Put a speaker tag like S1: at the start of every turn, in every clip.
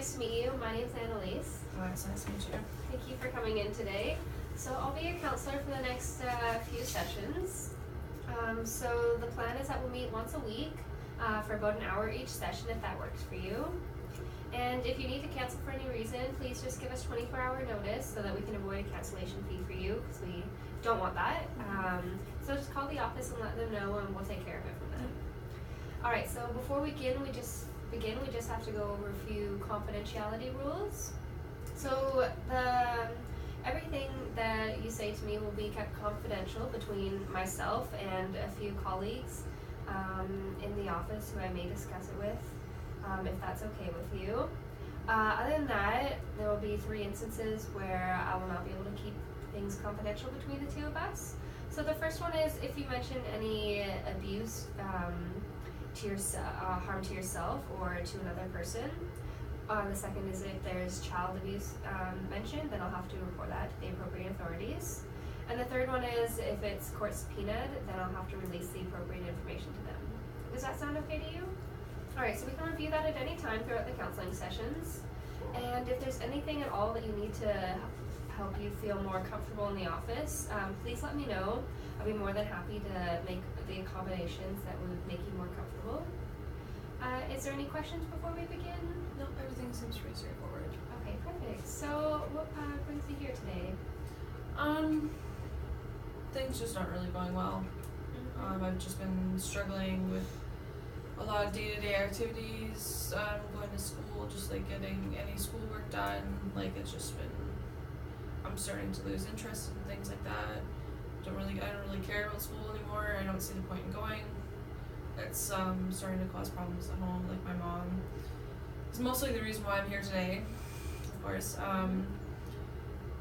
S1: nice to meet you. My name's Analise.
S2: Oh, it's nice to meet you.
S1: Thank you for coming in today. So I'll be your counselor for the next few sessions. So the plan is that we'll meet once a week for about an hour each session if that works for you. And if you need to cancel for any reason, please just give us 24-hour notice so that we can avoid a cancellation fee for you because we don't want that. So just call the office and let them know and we'll take care of it from then. Alright, so before we begin, we just have to go over a few confidentiality rules. So everything that you say to me will be kept confidential between myself and a few colleagues in the office who I may discuss it with, if that's okay with you. Other than that, there will be 3 instances where I will not be able to keep things confidential between the two of us. So the first one is if you mention any abuse to harm to yourself or to another person. The second is if there's child abuse mentioned, then I'll have to report that to the appropriate authorities. And the third one is if it's court subpoenaed, then I'll have to release the appropriate information to them. Does that sound okay to you? Alright, so we can review that at any time throughout the counseling sessions. And if there's anything at all that you need to help you feel more comfortable in the office, please let me know. I'll be more than happy to make the accommodations that would make you more comfortable. Is there any questions before we begin?
S2: No, everything seems pretty straightforward.
S1: Okay, perfect. So what brings you here today?
S2: Things just aren't really going well. I've just been struggling with a lot of day-to-day activities, going to school, just like getting any schoolwork done. Like it's just been, I'm starting to lose interest in things like that. I don't really care about school anymore. I don't see the point in going. It's starting to cause problems at home. Like my mom is mostly the reason why I'm here today, of course.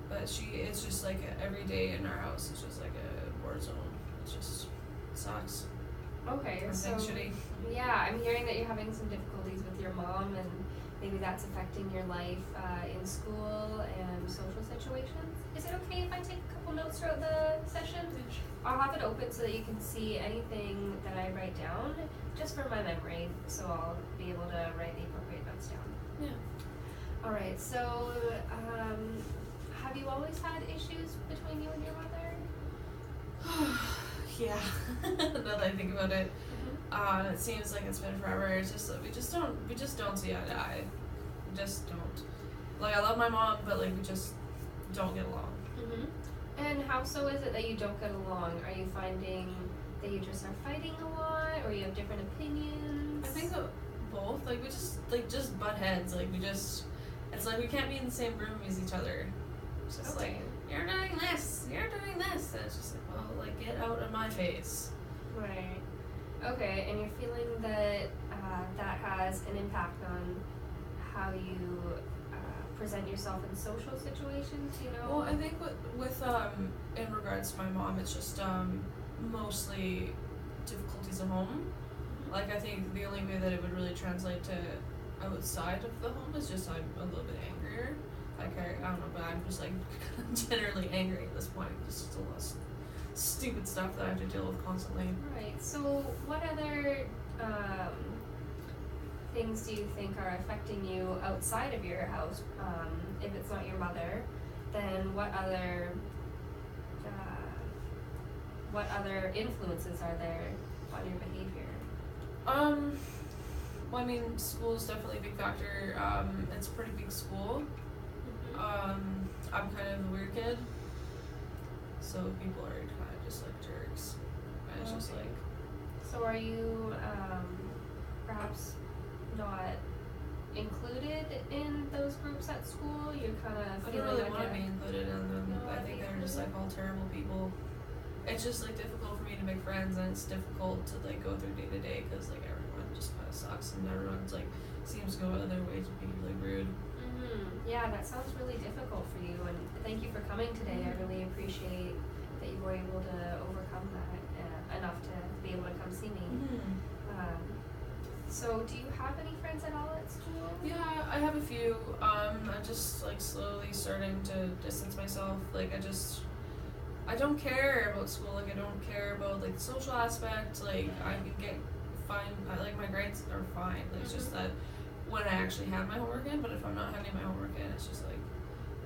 S2: But it's just like every day in our house is just like a war zone. It just sucks.
S1: Okay, so
S2: shitty.
S1: yeah, I'm hearing that you're having some difficulties with your mom, and maybe that's affecting your life in school and social situations. Is it okay if I take a couple notes throughout the session? I'll have it open so that you can see anything that I write down, just for my memory, so I'll be able to write the appropriate notes down.
S2: Yeah.
S1: Alright, so have you always had issues between you and your mother?
S2: Yeah. Now that I think about it, it seems like it's been forever. It's just that we just don't see eye to eye. We just don't. Like I love my mom, but like we just don't get along.
S1: And how so is it that you don't get along? Are you finding that you just are fighting a lot, or you have different opinions?
S2: I think both. Like we just butt heads. Like it's like we can't be in the same room as each other. It's just like, you're doing this, and it's just like, well, like get out of my face.
S1: Right. Okay, and you're feeling that that has an impact on how you present yourself in social situations, you know?
S2: Well, I think with in regards to my mom, it's just mostly difficulties at home. Like I think the only way that it would really translate to outside of the home is just I'm a little bit angrier. Like I don't know, but I'm just like generally angry at this point. Just a lot of stupid stuff that I have to deal with constantly.
S1: Right. So what other things do you think are affecting you outside of your house? If it's not your mother, then what other influences are there on your behavior?
S2: Well, I mean, school is definitely a big factor. It's a pretty big school. I'm kind of a weird kid, so people are kind of just like jerks. And it's just like.
S1: So are you perhaps not included in those groups at school? You're kind of
S2: I
S1: feeling
S2: don't really
S1: like
S2: want to be included in them. I think they're just like all terrible people. It's just like difficult for me to make friends, and it's difficult to like go through day to day because like everyone just kind of sucks, and everyone's like seems to go out of their way to be like rude.
S1: Yeah, that sounds really difficult for you, and thank you for coming today. I really appreciate that you were able to overcome that enough to be able to come see me. So do you have any friends at all at school?
S2: Yeah, I have a few. I'm just like slowly starting to distance myself. Like I don't care about school. Like I don't care about like the social aspect. Like I can get fine. Like my grades are fine. Like, it's just that when I actually have my homework in, but if I'm not having my homework in, it's just like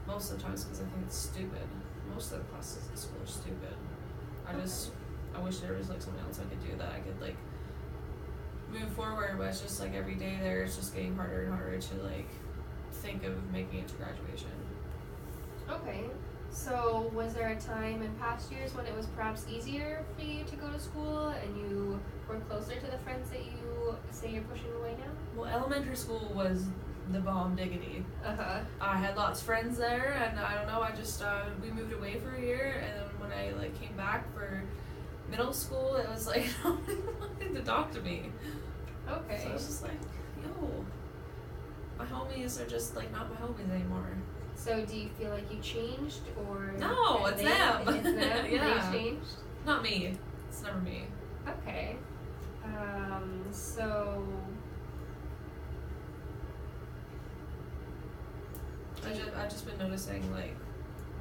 S2: most of the times because I think it's stupid. Most of the classes at school are stupid. I wish there was like something else I could do that I could like move forward, but it's just like every day there it's just getting harder and harder to like think of making it to graduation.
S1: Okay. So was there a time in past years when it was perhaps easier for you to go to school and you were closer to the friends that you say you're pushing away now?
S2: Well, elementary school was the bomb diggity. I had lots of friends there, and I don't know, I just we moved away for a year, and then when I like came back for middle school, it was like nobody wanted to talk to me.
S1: Okay.
S2: So I was just like, yo, my homies are just like not my homies anymore.
S1: So do you feel like you changed, or
S2: no, it's them.
S1: It's them.
S2: Yeah.
S1: They changed.
S2: Not me. It's never me.
S1: Okay. So
S2: I've just been noticing like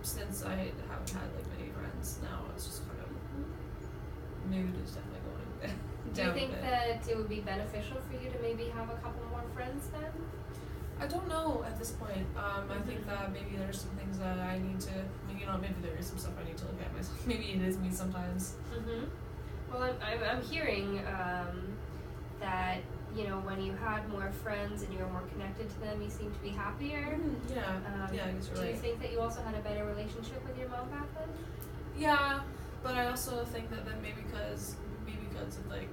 S2: since I haven't had like many friends now, it's just kind of mood is definitely going
S1: do you
S2: down
S1: think
S2: a bit.
S1: that it would be beneficial for you to maybe have a couple more friends then?
S2: I don't know at this point. I think that maybe there's some things that I need to, maybe there is some stuff I need to look at myself. Maybe it is me sometimes.
S1: Well, I'm hearing that, you know, when you had more friends and you were more connected to them, you seemed to be happier.
S2: Yeah, I guess you're
S1: Do
S2: right.
S1: you think that you also had a better relationship with your mom back then?
S2: Yeah, but I also think that maybe because of like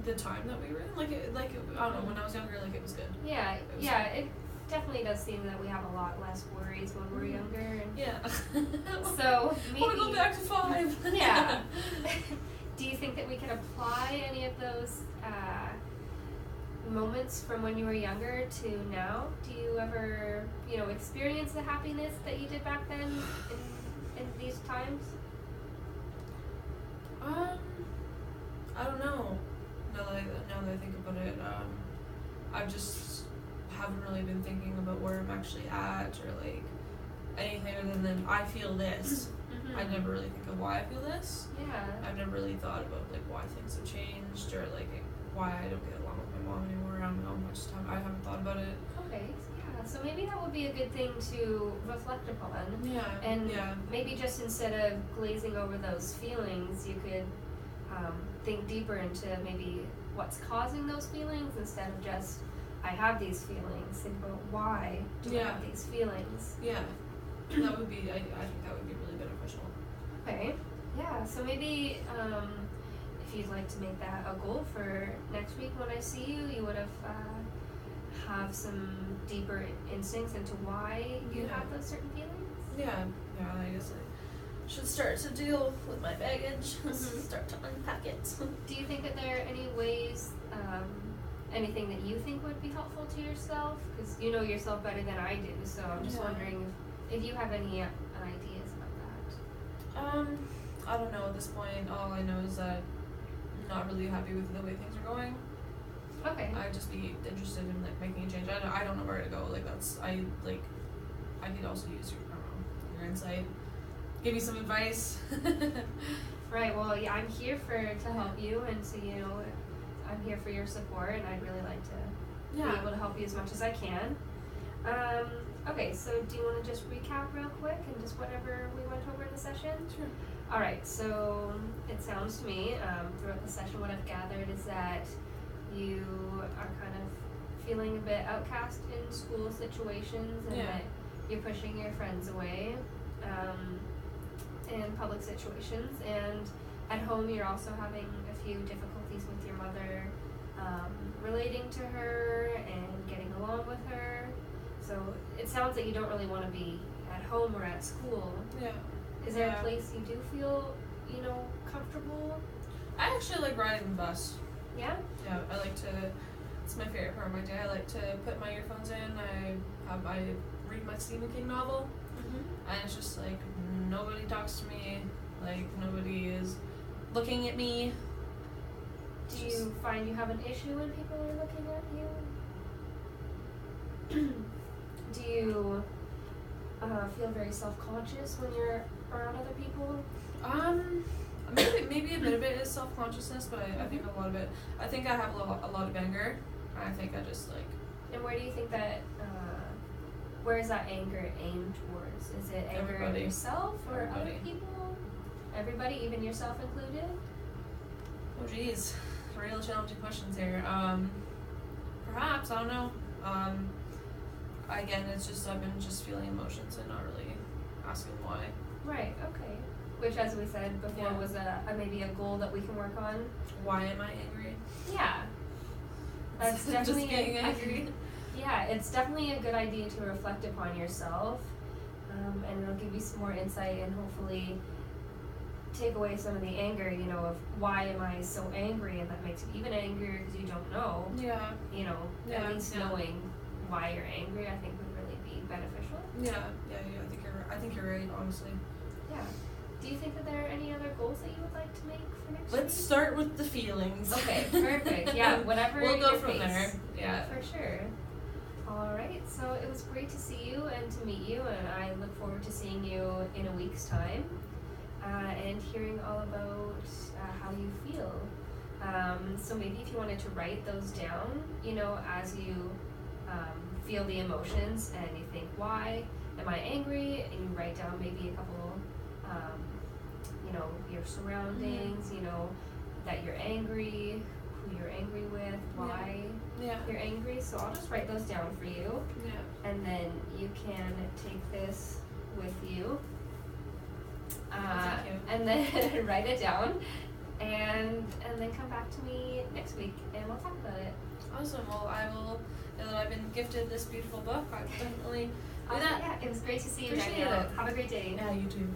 S2: the time that we were in, I don't know, when I was younger, like it was good.
S1: Yeah,
S2: was
S1: it definitely does seem that we have a lot less worries when we're younger. And
S2: Yeah.
S1: so maybe.
S2: I want to go back to 5.
S1: Yeah. Do you think that we can apply any of those moments from when you were younger to now? Do you ever, experience the happiness that you did back then in these times?
S2: I don't know. Now that I think about it, I just haven't really been thinking about where I'm actually at or like anything other than I feel this. I never really think of why I feel this.
S1: Yeah.
S2: I've never really thought about like why things have changed or like why I don't get along with my mom anymore. I don't know how much time I haven't thought about it.
S1: Okay. Yeah. So maybe that would be a good thing to reflect upon.
S2: Yeah.
S1: And
S2: yeah.
S1: maybe just instead of glazing over those feelings, you could think deeper into maybe what's causing those feelings instead of just I have these feelings. Think about why do I have these feelings.
S2: Yeah. That would be. I think that would be really beneficial.
S1: Okay. Yeah. So maybe if you'd like to make that a goal for next week when I see you, you would have some deeper instincts into why you have those certain feelings.
S2: Yeah. I guess I should start to deal with my baggage. Start to unpack it.
S1: Do you think that there are any ways, anything that you think would be helpful to yourself? Because you know yourself better than I do, so I'm just wondering if you have any ideas about that.
S2: I don't know at this point. All I know is that I'm not really happy with the way things are going.
S1: Okay.
S2: I'd just be interested in like making a change. I don't know where to go. Like I could also use your insight. Give me some advice.
S1: Right. Well, yeah, I'm here to help you, and so I'm here for your support, and I'd really like to be able to help you as much as I can. Okay. So do you want to just recap real quick and just whatever we went over in the session?
S2: Sure.
S1: All right. So it sounds to me throughout the session, what I've gathered is that you are kind of feeling a bit outcast in school situations, and that you're pushing your friends away. In public situations, and at home you're also having a few difficulties with your mother, relating to her and getting along with her. So it sounds like you don't really want to be at home or at school.
S2: Yeah.
S1: Is there a place you do feel, comfortable?
S2: I actually like riding the bus.
S1: Yeah?
S2: Yeah, I like to, it's my favorite part of my day. I like to put my earphones in, I read my Stephen King novel. And it's just like nobody talks to me, like nobody is looking at me.
S1: Do you find you have an issue when people are looking at you? Do you feel very self-conscious when you're around other people?
S2: Maybe a bit of it is self-consciousness, but I think a lot of it, I think I have a lot of anger. I think I just like
S1: And where do you think that, where is that anger aimed towards? Is it anger at
S2: Everybody.
S1: yourself or other
S2: Everybody.
S1: people? Everybody, even yourself included?
S2: Oh geez, real challenging questions here. Perhaps, I don't know. Again, it's just I've been just feeling emotions and not really asking why.
S1: Right, okay. Which, as we said before,
S2: Yeah.
S1: was maybe a goal that we can work on.
S2: Why am I angry?
S1: Yeah. That's definitely
S2: just getting angry.
S1: Yeah, it's definitely a good idea to reflect upon yourself, and it'll give you some more insight and hopefully take away some of the anger, you know, of why am I so angry, and that makes you even angrier because you don't know,
S2: Yeah.
S1: you know,
S2: Yeah,
S1: at least
S2: yeah.
S1: knowing why you're angry, I think would really be beneficial.
S2: Yeah. I think you're right, honestly.
S1: Yeah. Do you think that there are any other goals that you would like to make for next
S2: Let's
S1: week?
S2: start with the feelings.
S1: Okay, perfect. Yeah, whatever
S2: We'll go
S1: your
S2: from
S1: face.
S2: there. Yeah.
S1: For sure. All right, so it was great to see you and to meet you, and I look forward to seeing you in a week's time and hearing all about how you feel. So maybe if you wanted to write those down, you know, as you feel the emotions and you think, why am I angry? And you write down maybe a couple, you know, your surroundings, you know, that you're angry, who you're angry with, why
S2: Yeah.
S1: you're angry. So I'll just write those down for you,
S2: Yeah.
S1: and then you can take this with you,
S2: Thank you.
S1: and then write it down, and then come back to me next week, and we'll talk about it.
S2: Awesome. Well, I will. Now that I've been gifted this beautiful book, I will definitely do that.
S1: Yeah, it was great to see you,
S2: Appreciate
S1: Danielle.
S2: it.
S1: Have a great day.
S2: Yeah, you too.